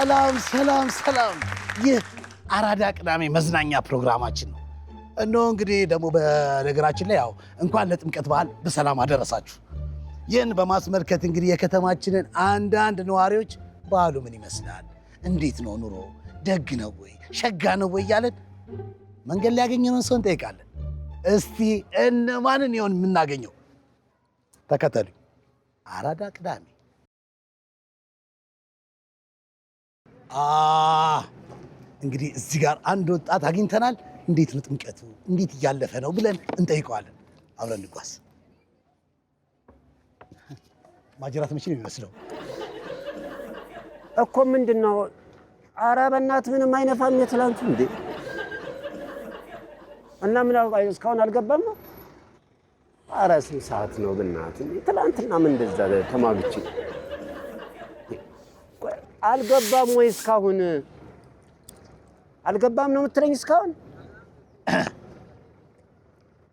ሰላም ይህ አራዳ ቅዳሜ መዝናኛ ፕሮግራማችን ነው። እነሆ እንግዲህ ደግሞ በነገራችን ላይ ያው እንኳን ለጥምቀት በዓል በሰላም አደረሳችሁ። ይህን በማስመልከት እንግዲህ የከተማችንን አንዳንድ ነዋሪዎች በዓሉ ምን ይመስላል፣ እንዴት ነው ኑሮ፣ ደግ ነው ወይ፣ ሸጋ ነው ወይ እያለን መንገድ ላይ ያገኘነውን ሰው እንጠይቃለን። እስቲ እነማንን ይሆን የምናገኘው? ተከተሉኝ። አራዳ ቅዳሜ። እንግዲህ እዚህ ጋር አንድ ወጣት አግኝተናል። እንዴት ነው ጥምቀቱ፣ እንዴት እያለፈ ነው ብለን እንጠይቀዋለን። አብረን እንጓዝ። ማጅራት መቼ ነው የሚመስለው እኮ ምንድን ነው? ኧረ በእናትህ ምንም አይነፋም የትላንቱ እንዴ! እና ምን እስካሁን አልገባም ነው? ኧረ ስንት ሰዓት ነው በእናትህ? ትላንትና ምን እንደዛ ተማግቼ አልገባም ወይ እስካሁን? አልገባም ነው የምትለኝ እስካሁን?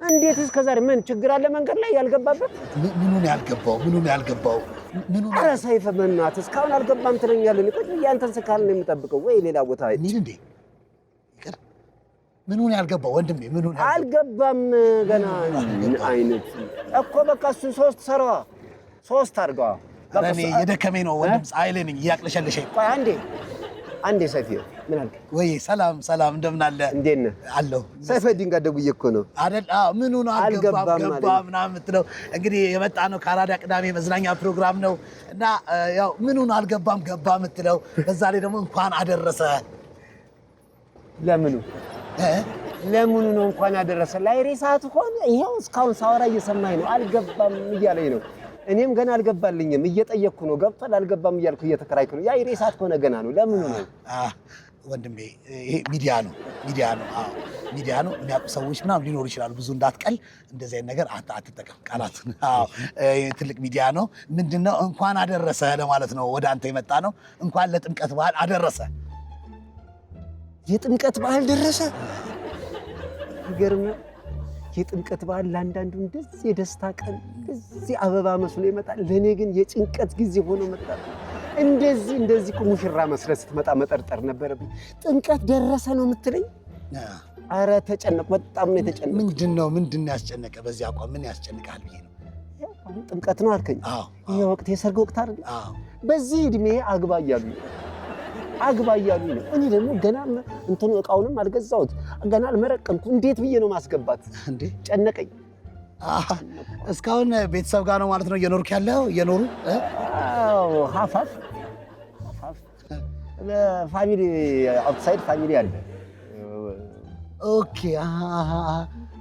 እንዴት እስከ ዛሬ ምን ችግር አለ መንገድ ላይ ያልገባበት? ምኑን ያልገባው? ኧረ ሰይፈ በእናትህ እስካሁን አልገባም ትለኛለህ? ቁጭ ብዬ አንተን ስካል ነው የምጠብቀው ወይ ሌላ ቦታ እንሂድ እንዴ? ይቅር። ምኑን ያልገባው ወንድሜ? ምኑን አልገባም ገና አይነት እኮ በቃ እሱን ሶስት ሰራዋ፣ ሶስት አድርገዋ። እኔ የደከመኝ ነው ወንድም፣ ፀሐይ ላይ ነኝ እያቅለሸለሸኝ። ቆይ አንዴ ሰይፈ ምን አልክ? ወይ ሰላም እንደምን አለ? እንዴት ነህ? አለሁ። ሰይፈ ዲንጋ ደውዬ እኮ ነው አይደል? ምኑን አልገባም ገባ ምናምን የምትለው እንግዲህ የመጣ ነው ከአራዳ ቅዳሜ መዝናኛ ፕሮግራም ነው እና ያው ምኑን አልገባም ገባ የምትለው በዛ ላይ ደግሞ እንኳን አደረሰ። ለምኑ ነው እንኳን አደረሰ? ላይሬ ሰዓት ሆነ ይሄው እስካሁን ሳወራ እየሰማኝ ነው። አልገባም እያለኝ ነው። እኔም ገና አልገባልኝም እየጠየቅኩ ነው። ገብቷል አልገባም እያልኩ እየተከራይኩ ነው። ያ ሬሳት ከሆነ ገና ነው። ለምኑ ነው ወንድሜ? ይሄ ሚዲያ ነው። አዎ ሚዲያ ነው። የሚያውቁ ሰዎች ምናምን ሊኖሩ ይችላሉ። ብዙ እንዳትቀል፣ እንደዚህ አይነት ነገር አትጠቀም ቃላቱን። አዎ ትልቅ ሚዲያ ነው። ምንድነው እንኳን አደረሰ ለማለት ነው ወደ አንተ የመጣ ነው። እንኳን ለጥምቀት በዓል አደረሰ። የጥምቀት በዓል ደረሰ። ይገርምህ። የጥምቀት በዓል ለአንዳንዱ እንደዚህ የደስታ ቀን እንደዚህ አበባ መስሎ ይመጣል። ለእኔ ግን የጭንቀት ጊዜ ሆኖ መጣ። እንደዚህ እኮ ሙሽራ መስለህ ስትመጣ መጠርጠር ነበረብኝ። ጥምቀት ደረሰ ነው የምትለኝ? ኧረ ተጨነቅ፣ በጣም ነው የተጨነቅ። ምንድን ነው ያስጨነቀ? በዚህ አቋም ምን ያስጨንቃል ብዬ ነው። አሁን ጥምቀት ነው አልከኝ። ይሄ ወቅት የሰርግ ወቅት አይደል? በዚህ ዕድሜ አግባ እያሉኝ ነው። እኔ ደግሞ ገና እንትኑ እቃውንም አልገዛሁት፣ ገና አልመረቀምኩ። እንዴት ብዬ ነው ማስገባት? እንዴ ጨነቀኝ። እስካሁን ቤተሰብ ጋር ነው ማለት ነው እየኖርክ ያለው? እየኖሩ ሀፋፍ ፋሚሊ አውትሳይድ ፋሚሊ አለ። ኦኬ።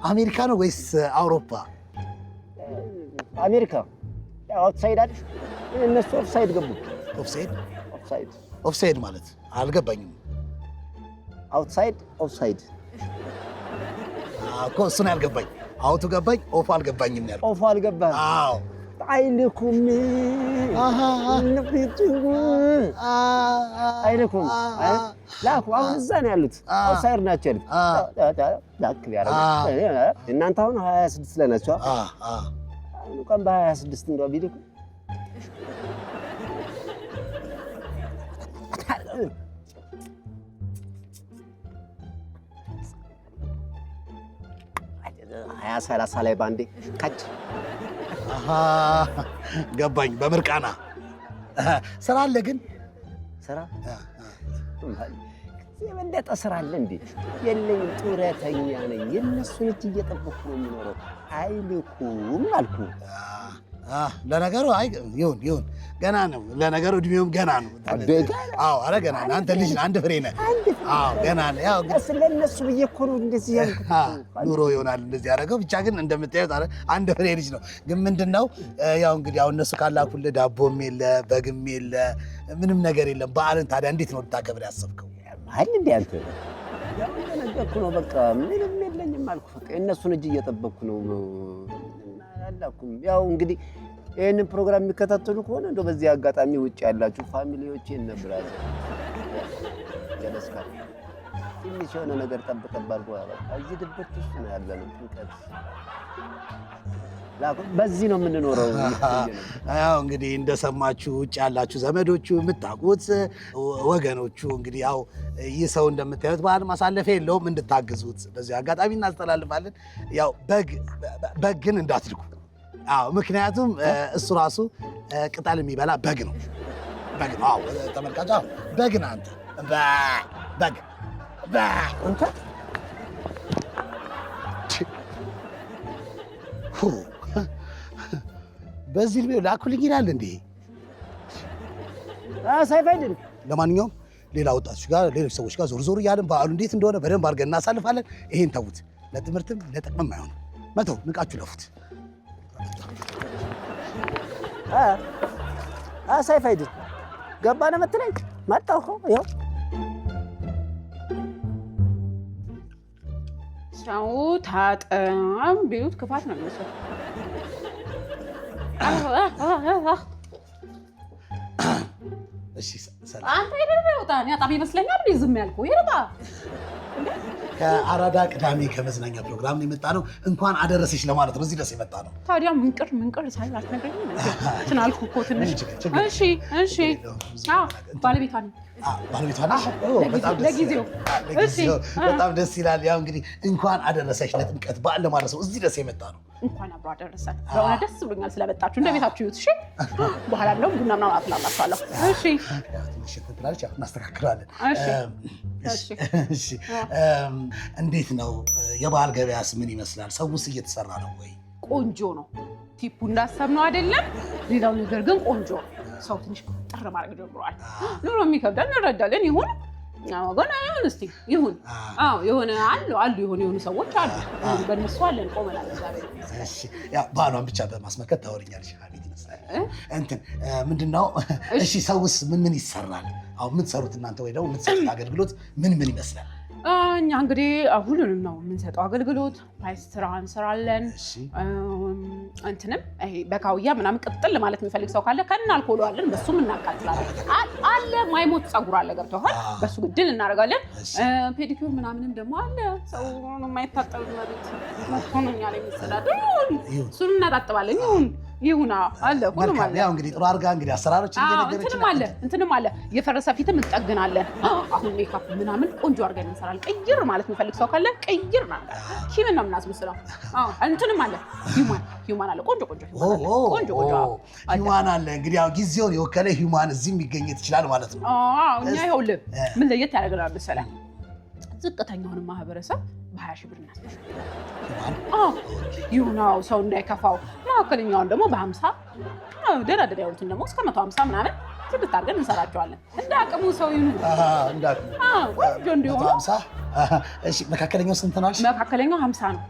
አሜሪካ ነው ወይስ አውሮፓ? አሜሪካ። አውትሳይድ አይደል? እነሱ ኦፍሳይድ ገቡ። ኦፍሳይድ ማለት አልገባኝም። አውትሳይድ ኦፍሳይድ እኮ እሱ ነው ያልገባኝ። አውቱ ገባኝ፣ ኦፍ አልገባኝም ነው ያልኩት። ኦፍ አልገባህ? አዎ። አይልኩም ላኩ። አሁን እዛ ነው ያሉት፣ አውትሳይድ ናቸው ያሉት። ላክ ቢያደርጉ እናንተ አሁን 26 ላይ ናቸው። እንኳን በ26 እንደው ቢልኩ ሀያ 30 ላይ ባንዴ ካች ገባኝ። በምርቃና ስራ አለ ግን ስራ የበለጠ ስራ አለ እንዴ? የለኝም፣ ጡረተኛ ነኝ። የእነሱን እጅ እየጠበኩ ነው የምኖረው። አይልኩም አልኩ። ለነገሩ አይ ይሁን ገና ነው። ለነገሩ እድሜውም ገና ነው። አዎ ኧረ ገና ነው። አንተ ልጅ ነህ፣ አንድ ፍሬ ነህ። አዎ ገና ነው። ያው ስለነሱ ብዬሽ እኮ ነው እንደዚህ ያልኩት። ኑሮ ይሆናል እንደዚህ ያደረገው። ብቻ ግን እንደምታዩት አንድ ፍሬ ልጅ ነው። ግን ምንድነው ያው እንግዲህ አሁን እነሱ ካላኩልህ ዳቦም የለ በግም የለ ምንም ነገር የለም። በዓልን ታዲያ እንዴት ነው ልታከብር ያሰብከው? አይደል እንዴ አንተ? ያው እንደነገርኩ ነው። በቃ ምንም የለኝም አልኩ። በቃ የእነሱን እጅ እየጠበቅኩ ነው ያላኩም። ያው እንግዲህ ይህንን ፕሮግራም የሚከታተሉ ከሆነ እንደው በዚህ አጋጣሚ ውጭ ያላችሁ ፋሚሊዎች ነብራዝ ያለስካ ትንሽ የሆነ ነገር ጠብቀባል። እዚህ ድብርት ውስጥ ነው ያለነው። ጥምቀት በዚህ ነው የምንኖረው። ያው እንግዲህ እንደሰማችሁ ውጭ ያላችሁ ዘመዶቹ የምታውቁት ወገኖቹ እንግዲህ ያው ይህ ሰው እንደምታዩት በዓል ማሳለፊያ የለውም፣ እንድታግዙት በዚህ አጋጣሚ እናስተላልፋለን። ያው በግን እንዳትልኩ። አዎ ምክንያቱም እሱ ራሱ ቅጠል የሚበላ በግ ነው። በግ ነው። አዎ ተመልካች፣ አዎ በግ ነህ አንተ። በግ አንተ በዚህ ልቤ ላኩልኝ ይላል እንዴ? ሳይፋይድን። ለማንኛውም ሌላ ወጣቶች ጋር ሌሎች ሰዎች ጋር ዞር ዞር እያለን በዓሉ እንዴት እንደሆነ በደንብ አድርገን እናሳልፋለን። ይሄን ተዉት፣ ለትምህርትም ለጥቅምም አይሆንም። መተው ንቃችሁ ለፉት። ሳይፋይድን ገባ ነው የምትለኝ? መጣሁ ይኸው። ሰው ታጠም ቢሉት ክፋት ነው የሚመስለው። እሺ ሰላም። አንተ ይደረው ታኒ አጣቢ ይመስለኛል እንዴ ዝም ያልኩ ይርባ። ከአራዳ ቅዳሜ ከመዝናኛ ፕሮግራም የመጣ ነው። እንኳን አደረሰሽ ለማለት ነው እዚህ ድረስ የመጣ ነው። ታዲያ ምንቅር ሳይል አትነግረኝም እንትን አልኩ እኮ ትንሽ። እሺ ባለቤቷ ነኝ። ባለቤቷ ነሽ? ለጊዜው በጣም ደስ ይላል። ያው እንግዲህ እንኳን አደረሰሽ ለጥምቀት በዓል ለማድረስ ነው እዚህ ድረስ የመጣ ነው። እንኳን አብሮ አደረሰን። በሆነ ደስ ብሎኛል ስለመጣችሁ። እንደ ቤታችሁ ይሁት። እሺ በኋላ እንደውም ቡና ምናምን አፍላላችኋለሁ። እሺ ትንሽ ትላለች፣ እናስተካክለዋለን። እሺ እንዴት ነው የበዓል ገበያስ ምን ይመስላል? ሰውስ እየተሰራ ነው ወይ? ቆንጆ ነው። ቲፑ እንዳሰብነው አይደለም። ሌላው ነገር ግን ቆንጆ ነው። ሰው ትንሽ ጥር ማድረግ ጀምሯል። ኑሮ የሚከብደን እንረዳለን። ይሁን ግን አይሆን እስቲ ይሁን። አዎ የሆነ አሉ የሆኑ ሰዎች አሉ። በእነሱ አለን ቆመናል። እሺ ያው በዓሏን ብቻ በማስመልከት ታወሪኛለሽ። አቤት ይመስላል እንትን ምንድነው? እሺ ሰውስ ምን ይሰራል? አሁን የምትሰሩት እናንተ ወይ ደግሞ የምትሰሩት አገልግሎት ምን ይመስላል? እኛ እንግዲህ ሁሉንም ነው የምንሰጠው አገልግሎት። ፓይስትራ እንሰራለን። እንትንም ይሄ በካውያ ምናምን ቅጥል ማለት የሚፈልግ ሰው ካለ ከና አልኮሉ አለን፣ በሱም እናቃጥላለን። አለ ማይሞት ፀጉር አለ ገብተዋል፣ በሱ ግድል እናደርጋለን። ፔዲኪዩር ምናምንም ደግሞ አለ። ሰው የማይታጠብ ማለት መጥፎኛ ላይ የሚሰዳደ እሱን እናጣጥባለን። ይሁን አለ ሁሉም አለ። ያው እንግዲህ ጥሩ አድርጋ እንግዲህ አሰራሮችን እየነገረችን እንትንም አለ የፈረሰ ፊትም እንጠግናለን። አሁን ሜካፕ ምናምን ቆንጆ አድርገን እንሰራለን። ቀይር ማለት የሚፈልግ ሰው ካለ ቀይር ማለት ኪምን ነው የምናስመስለው። እንትንም አለ ሂውማን አለ ቆንጆ ሂውማን አለ። እንግዲህ ያው ጊዜውን የወከለ ሂውማን እዚህ የሚገኘት ይችላል ማለት ነው። እኛ ይኸውልህ ምን ለየት ያደርገናል መሰለህ? ዝቅተኛውን ማህበረሰብ በ20 ሺህ ብር እናስደርጋለን። ይሁናው ሰው እንዳይከፋው። መካከለኛውን ደግሞ በ50 ደራደር ያሉትን ደግሞ እስከ 150 ምናምን ስድስት አድርገን እንሰራቸዋለን። እንደ አቅሙ ሰው ይሁን። እንደ አቅሙ ቆንጆ እንዲሆኑ 50። እሺ መካከለኛው ስንት ነው? መካከለኛው 50 ነው።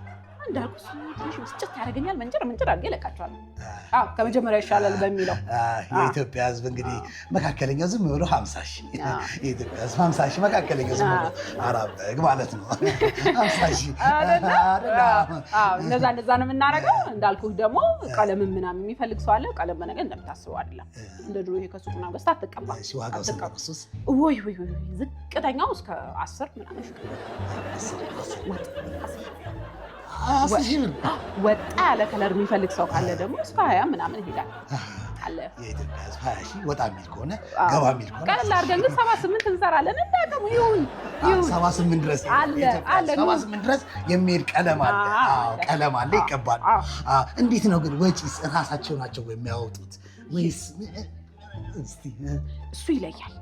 እንዳልኩት ትንሽ ውስጭት ያደርገኛል። መንጨር አድርጌ እለቃቸዋለሁ። ከመጀመሪያው ይሻላል በሚለው የኢትዮጵያ ሕዝብ እንግዲህ መካከለኛው ዝም ብሎ 50 ሺህ የኢትዮጵያ ሕዝብ 50 ሺህ መካከለኛው ዝም ብሎ አራብ በግ ማለት ነው። 50 ሺህ እንደዛ ነው የምናደርገው። እንዳልኩህ ደግሞ ቀለምን ምናምን የሚፈልግ ሰው አለ። ቀለም በነገር እንደምታስበው አይደለም። እንደ ድሮ ይሄ ከሱቅና ገዝተህ አትቀባም። ዋጋው ስንት? ወይ ዝቅተኛው እስከ 10 ምናምን ወጣ ያለ ከለር የሚፈልግ ሰው ካለ ደግሞ እስከ 20 ምናምን ይሄዳል አለ። የኢትዮጵያ ሕዝብ 20 ሺህ ወጣ የሚል ከሆነ ገባ የሚል ከሆነ ቀለል አድርገን ግን 78 እንሰራለን። እንዳቀሙ ይሁን 78 ድረስ አለ 78 ድረስ የሚሄድ ቀለም አለ። ቀለም አለ ይቀባል። እንዴት ነው ግን ወጪስ ራሳቸው ናቸው የሚያወጡት ወይስ? እስቲ እሱ ይለያል።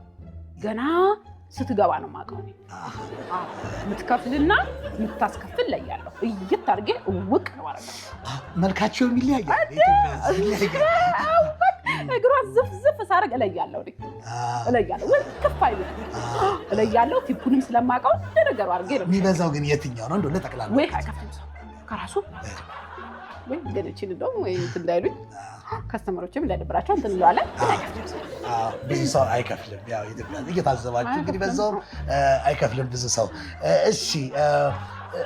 ገና ስትገባ ነው የማውቀው። የምትከፍልና የምታስከፍል ላይ ያለው እይት አድርጌ እውቅ ነው ማለት ነው። መልካቸው ይለያያል። እግሯን ዝፍ ሳደርግ እለያለሁ ወይ ከፍ አይሉ እለያለሁ። ቲፑንም ስለማውቀው እንደነገሩ አድርጌ ነው። የሚበዛው ግን የትኛው ነው? እንደው ለጠቅላላ ወይ አይከፍልም ሰው ከራሱ ወይ እንደነችን እንደውም ወይ እንዳይሉኝ ከስተመሮችም እንዳይደብራቸው እንትን እንለዋለን። ብዙ ሰው አይከፍልም። ያው ኢትዮጵያ እየታዘባችሁ እንግዲህ በዛው አይከፍልም ብዙ ሰው። እሺ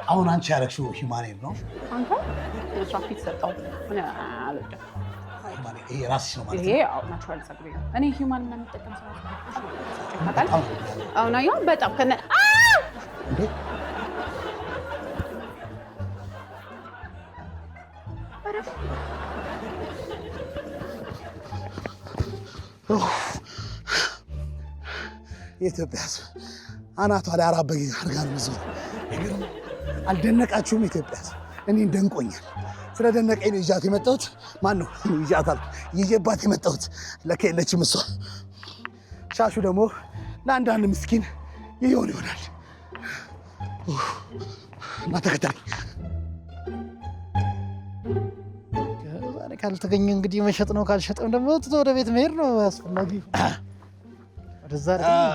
አሁን አንቺ ያደረግሽው ሂውማኔር ነው? አንተ ትራፊክ ሰጠው ምን አልወደም። ይሄ ራስሽ ነው ማለት ነው? ይሄ ናቹራል ፀጉሬ ነው። እኔ ሂውማን እና የምጠቀም ሰው አሁን አየሁ በጣም ከነ እንዴ የኢትዮጵያ ሕዝብ አናቷ ላይ አራት በግ አድርጋ ነው የምትዞረው። አልደነቃችሁም? ኢትዮጵያ ሕዝብ እኔን ደንቆኛል። ስለደነቀኝ ነው ይዣት የመጣሁት። ማን ነው ይዤባት የመጣሁት? ለካ የለችም እሷ። ሻሹ ደግሞ ለአንዳንድ ምስኪን ይሆናል። እና ተከተለኝ። ዛሬ ካልተገኘ እንግዲህ መሸጥ ነው፣ ካልሸጠም ደግሞ ወደ ቤት መሄድ ነው አስፈላጊ።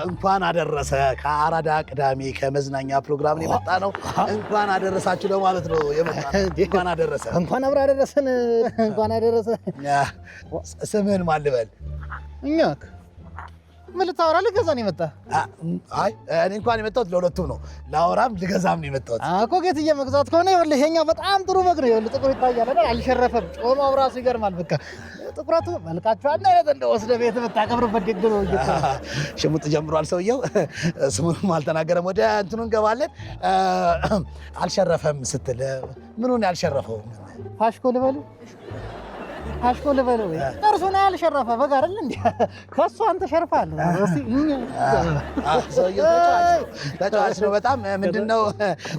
እንኳን አደረሰ። ከአራዳ ቅዳሜ ከመዝናኛ ፕሮግራም ነው የመጣ ነው። እንኳን አደረሳችሁ ለማለት ነው የመጣ ነው። እንኳን አደረሰ። እንኳን አብራ አደረሰን። እንኳን አደረሰ። ስምህን ማን ልበል? እኛ ምን ልታወራ ልገዛ ነው የመጣ? አይ እኔ እንኳን የመጣሁት ለሁለቱም ነው፣ ላወራም ልገዛም ነው የመጣሁት እኮ። ጌትዬ መግዛት ከሆነ ይኸውልህ ይሄኛው በጣም ጥሩ በግ ነው። ይኸውልህ ጥቁር ይታያል አይደል? አልሸረፈም። ጮማው ራሱ ይገርማል። በቃ ጥቁረቱ መልካቸው አንድ አይነት እንደው ወስደህ ቤት ብታከብርበት ደግ ነው። ሽሙጥ ጀምሯል ሰውየው። ስሙንም አልተናገረም። ወደ እንትኑ እንገባለን። አልሸረፈም ስትል ምኑን ያልሸረፈው? ፋሽኮ ልበሉ አሽኮ ልበለው እርሱን ያልሸረፈ በግ አይደል እንዴ? ከሱ አንተ ሸርፋል። ሰውየው ተጫዋች ነው በጣም። ምንድነው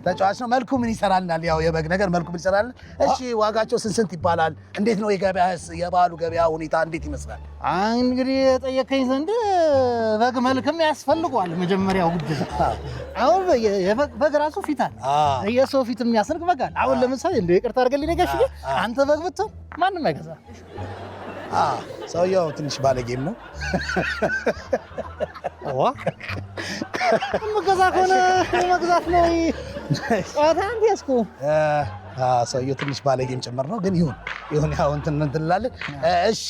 ተጫዋች ነው። መልኩ ምን ይሰራልናል? ያው የበግ ነገር መልኩ ምን ይሰራል? እሺ ዋጋቸው ስንት ይባላል? እንዴት ነው የበዓሉ ገበያ ሁኔታ እንዴት ይመስላል? እንግዲህ ጠየቀኝ ዘንድ በግ መልክም ያስፈልገዋል። መጀመሪያው ጉዳይ አሁን በግ ራሱ ፊት አለ። የሰው ፊት የሚያስንቅ በግ አለ። አሁን ለምሳሌ እንደ ይቅርታ አድርገልኝ ነገሽ አንተ በግ ብትሆን ማንም አይገዛ። ሰውየው ትንሽ ባለጌም ነው። መገዛ ከሆነ መግዛት ነው ጨዋታ። አንተ ያስኩ ሰውየው ትንሽ ባለጌም ጭምር ነው። ግን ይሁን ያው እንትን እንላለን። እሺ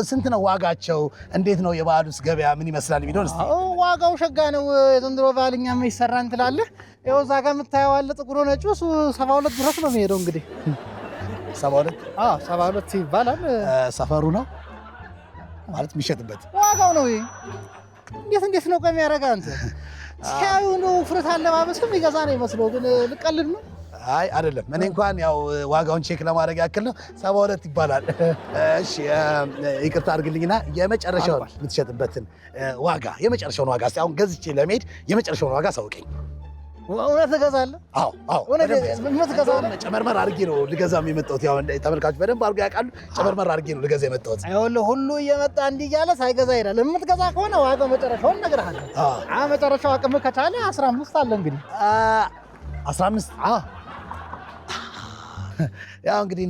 ስንት ነው ዋጋቸው? እንዴት ነው የበዓሉስ ገበያ ምን ይመስላል የሚለውን እስቲ። ዋጋው ሸጋ ነው። የዘንድሮ በዓል እኛም ይሰራ እንትላለን። ይኸው እዛ ጋር የምታየው አለ ጥቁሩ ነጩ፣ እሱ 72 ድረስ ነው የሚሄደው እንግዲህ 72 ይባላል። ሰፈሩ ነው ማለት የሚሸጥበት ዋጋው ነው። እንዴት ነው ከሚያደርግ አንተ ሲያዩ ነው ፍረት አለባበስም ይገዛ ነው ይመስለው። ግን ልቀልድ ነው? አይ አይደለም። እኔ እንኳን ያው ዋጋውን ቼክ ለማድረግ ያክል ነው 72 ይባላል። እሺ ይቅርታ አድርግልኝና የመጨረሻውን የምትሸጥበትን ዋጋ የመጨረሻውን ዋጋ አሁን ገዝቼ ለመሄድ የመጨረሻውን ዋጋ ሳውቀኝ። እውነት ትገዛለህ? አዎ ጨመርመር አድርጌ ነው ልገዛም የመጣሁት። ያው ተመልካቾች በደንብ አድርገው ያውቃሉ። ጨመርመር አድርጌ ነው ልገዛ የመጣሁት። ይኸውልህ ሁሉ እየመጣ እንዲህ እያለ ሳይገዛ ይሄዳል። የምትገዛ ከሆነ ዋጋው መጨረሻውን እነግርሃለሁ። መጨረሻው አቅም ከቻለ 15 አለ እንግዲህ 15። ያው እንግዲህ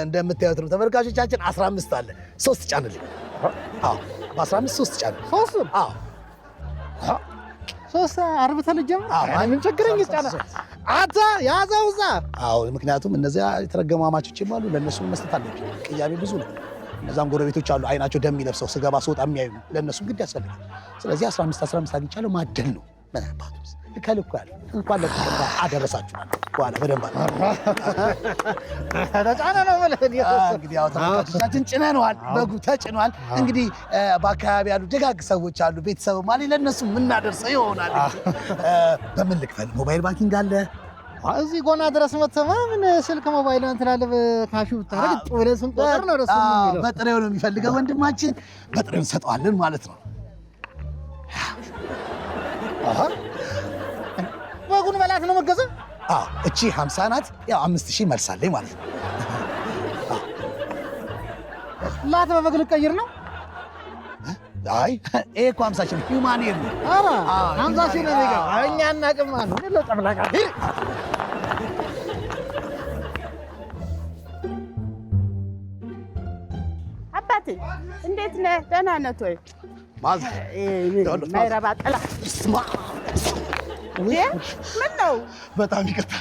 እንደምታዩት ነው ተመልካቾቻችን 15 አለ። 3 ጫንልኝ። በ15 3 ጫን። 3 አርብተህ ልትጀምር? ምን ቸግረኝ ይጫናል። አንተ ያዘው እዛ። ምክንያቱም እነዚያ የተረገሙ አማቾችም አሉ። ለእነሱ መስጠት አለብኝ። ቅያሜ ብዙ ነው። እነዛም ጎረቤቶች አሉ አይናቸው ደም የሚለብሰው ስገባ ስወጣ የሚያዩ ለእነሱም ግድ ያስፈልጋል። ስለዚህ 15 አግኝቻለሁ። ማደል ነው ምን አባቱ ከልኩ ያለ እንኳን ለጥቅምታ አደረሳችሁ በኋላ በደንብ ተጫነ ነው ማለት ነው። እንግዲህ ያው ተመልካቾቻችን ጭነነዋል፣ በጉ ተጭኗል። እንግዲህ በአካባቢ ያሉ ደጋግ ሰዎች አሉ፣ ቤተሰብ ማለት ለእነሱ የምናደርሰው ይሆናል። በምን ልክፈል? ሞባይል ባንኪንግ አለ እዚህ ጎና ድረስ መተማ ምን ስልክ ሞባይል እንትላለ ካሹ ብታረግ ጥብለህ ስንቆጥር ነው ደስ የሚለው። በጥሬው ነው የሚፈልገው ወንድማችን፣ በጥሬው እንሰጠዋለን ማለት ነው። በጉን በላት ነው መገዛ። እቺ 50 ናት። ያው 5000 መልሳለኝ ማለት ነው። ላት በበግ ልቀይር ነው? አይ ይሄ እኮ 50 ነው። ሂውማኔር ነው። 50 ነው የሚገባ። እኛ እናቅም አሉ ለጠብላቃ አባቴ እንዴት ነህ? ደህና ነህ ወይ? ማዝ ማይረባ ጥላ ምን ነው? በጣም ይቅርታ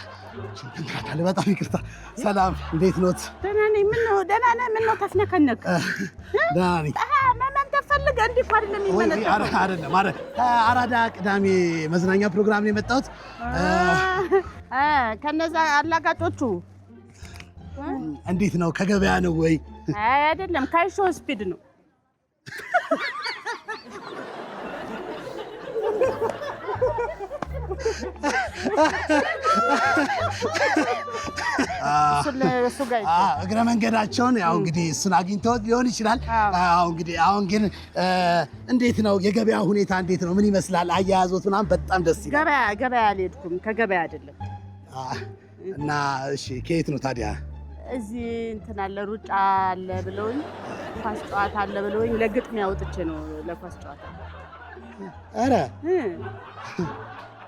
በጣም ይቅርታ። ሰላም እንዴት ኖት? ደህና ነኝ። ምን ነው? ደህና ነህ? ምን ነው ተፍነከነክ? ደህና ነኝ። መመንተፍ ፈልገህ እንዲህ እኮ አይደለም የሚመነተፈው። አይደለም አራዳ ቅዳሜ መዝናኛ ፕሮግራም ነው የመጣሁት። ከነዛ አላጋጮቹ እንዴት ነው? ከገበያ ነው ወይ? አይደለም ካይሾ ስፒድ ነው። እሱ ጋር እግረ መንገዳቸውን ያው እንግዲህ እሱን አግኝተው ሊሆን ይችላል። እንግዲህ አሁን ግን እንዴት ነው የገበያ ሁኔታ እንዴት ነው? ምን ይመስላል? አያያዞት ምናምን በጣም ደስ ይላል። ገበያ አልሄድኩም፣ ከገበያ አይደለም። እና እሺ ከየት ነው ታዲያ? እዚህ እንትን አለ ሩጫ አለ ብለውኝ፣ ኳስ ጨዋታ አለ ብለውኝ ለግጥሚያ ወጥቼ ነው ለኳስ ጨዋታ። ኧረ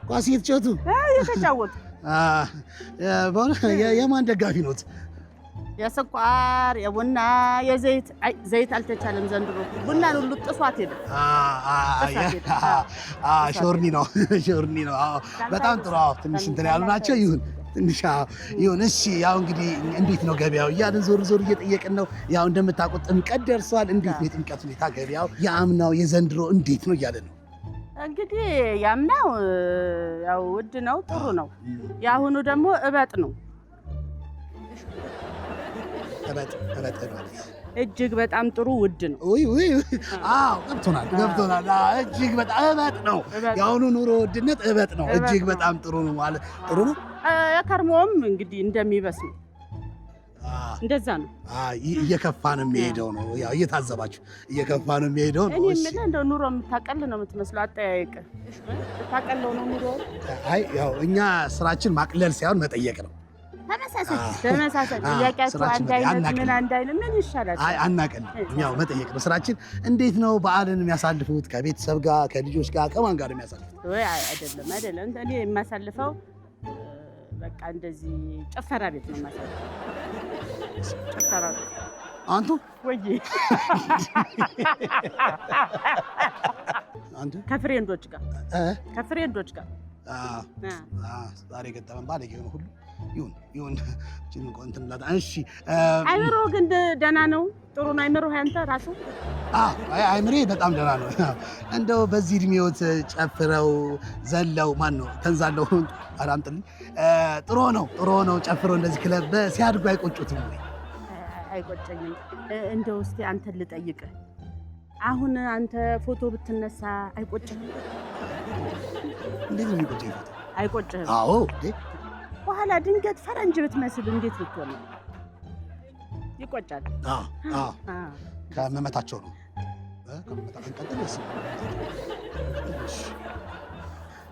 ኳስ እየተጫወቱ እየተጫወቱ። የማን ደጋፊ ኖት? የስኳር የቡና የዘይት ዘይት አልተቻለም ዘንድሮ። ቡናን ሁሉ ጥሷት ሄደ። ሾርኒ ነው ሾርኒ ነው። በጣም ጥሩ። ትንሽ እንትን ያሉ ናቸው። ትንሽ ይሁን። እሺ ያው እንግዲህ እንዴት ነው ገበያው እያልን ዞር ዞር እየጠየቅን ነው። ያው እንደምታውቁት ጥምቀት ደርሷል። እንዴት ነው የጥምቀት ሁኔታ ገበያው? የአምናው የዘንድሮ እንዴት ነው እያለ ነው እንግዲህ። ያምናው ያው ውድ ነው፣ ጥሩ ነው። የአሁኑ ደግሞ እበጥ ነው። እበጥ ማለት እጅግ በጣም ጥሩ ውድ ነው። ገብቶናል። እጅግ በጣም እበጥ ነው። የአሁኑ ኑሮ ውድነት እበጥ ነው። እጅግ በጣም ጥሩ ነው ማለት ጥሩ ነው። የከርሞም እንግዲህ እንደሚበስም እንደዛ ነው። እየከፋ ነው የሚሄደው ነው። ያው እየታዘባችሁ እየከፋ ነው የሚሄደው ነው። እኔ የምልህ እንደው ኑሮ የምታቀል ነው የምትመስለው። አጠያየቅ ታቀለው ነው ኑሮ። ያው እኛ ስራችን ማቅለል ሳይሆን መጠየቅ ነው። ተመሳሳይ ጥያቄያችሁ አንድ አይነት ምን ይሻላል? አናቀል ያው መጠየቅ ነው ስራችን። እንዴት ነው በዓልን የሚያሳልፉት? ከቤተሰብ ጋር ከልጆች ጋር ከማን ጋር የሚያሳልፉት? አይደለም እኔ የማሳልፈው በቃ እንደዚህ ጭፈራ ቤት ነው የማሳልፈው። ጭፈራ ቤት አንቱ ወይ አንቱ ከፍሬንዶች ጋር ዛሬ ገጠመን ባለጌ ነው ሁሉ ይሁን እንትን ላታ። እሺ አይምሮ ግን ደህና ነው፣ ጥሩ ነው አይምሮ። ያንተ ራሱ አይምሬ በጣም ደህና ነው። እንደው በዚህ እድሜዎት ጨፍረው ዘለው ማን ነው ተንዛለው አራምጥልኝ። ጥሩ ነው ጨፍረው እንደዚህ ክለብ ሲያድጉ አይቆጩትም ወይ? አይቆጨኝም። እንደው እስቲ አንተን ልጠይቅህ፣ አሁን አንተ ፎቶ ብትነሳ አይቆጭህም? እንዴት ነው የሚቆጨኝ ፎቶ? አይቆጭህም? አዎ በኋላ ድንገት ፈረንጅ ብትመስል እንዴት ልትሆን ነው? ይቆጫል። ከመመታቸው ነው።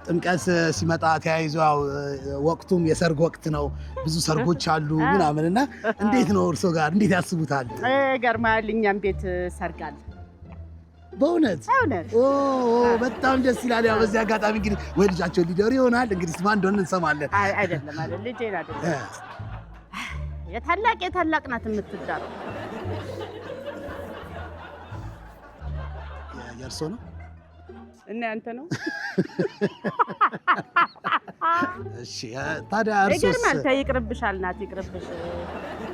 ጥምቀት ሲመጣ ተያይዞ ያው ወቅቱም የሰርግ ወቅት ነው። ብዙ ሰርጎች አሉ ምናምን እና እንዴት ነው እርሶ ጋር እንዴት ያስቡታል? ገርማል። እኛም ቤት ሰርግ አለ። በእውነት በጣም ደስ ይላል። ያው በዚህ አጋጣሚ እንግዲህ ወይ ልጃቸው ሊደሩ ይሆናል እንግዲህ ማን እንደሆነ እንሰማለን። አይደለም ልጄን አይደለም፣ የታላቅ ናት የምትዳረው። የእርሶ ነው እና ያንተ ነው? እሺ ታዲያ እርሶስ? ይገርማል። ይቅርብሽ አልናት። ይቅርብሽ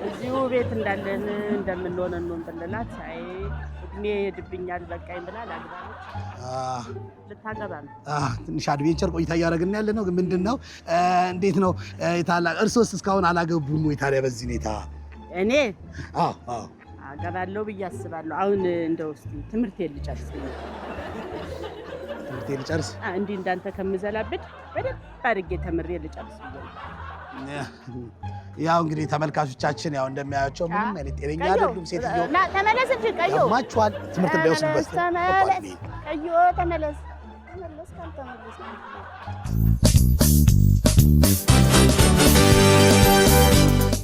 እዚሁ ቤት እንዳለን እንደምንሆን ነው ብንላት፣ አይ እድሜ ይሄድብኛል በቃኝ ብላ ላግባለች። ልታገባ ነው። ትንሽ አድቬንቸር ቆይታ እያደረግን ያለ ነው። ግን ምንድን ነው እንዴት ነው ታላቅ? እርሶስ እስካሁን አላገቡም ወይ ታዲያ በዚህ ሁኔታ? እኔ አገባለሁ ብዬ አስባለሁ። አሁን እንደው እስኪ ትምህርቴን ልጨርስ። እንዲህ እንዳንተ ከምዘላብድ በደንብ አድርጌ ተምሬ ልጨርስ ብዬ ያው እንግዲህ ተመልካቾቻችን ያው እንደሚያያቸው ምንም አይነት ጤነኛ አይደሉም። ሴትዮ ተመለስ እንጂ ቀዮ ማችኋል ትምህርት እንዳይወስዱበት። ቀዮ ተመለስ ካልተመለስ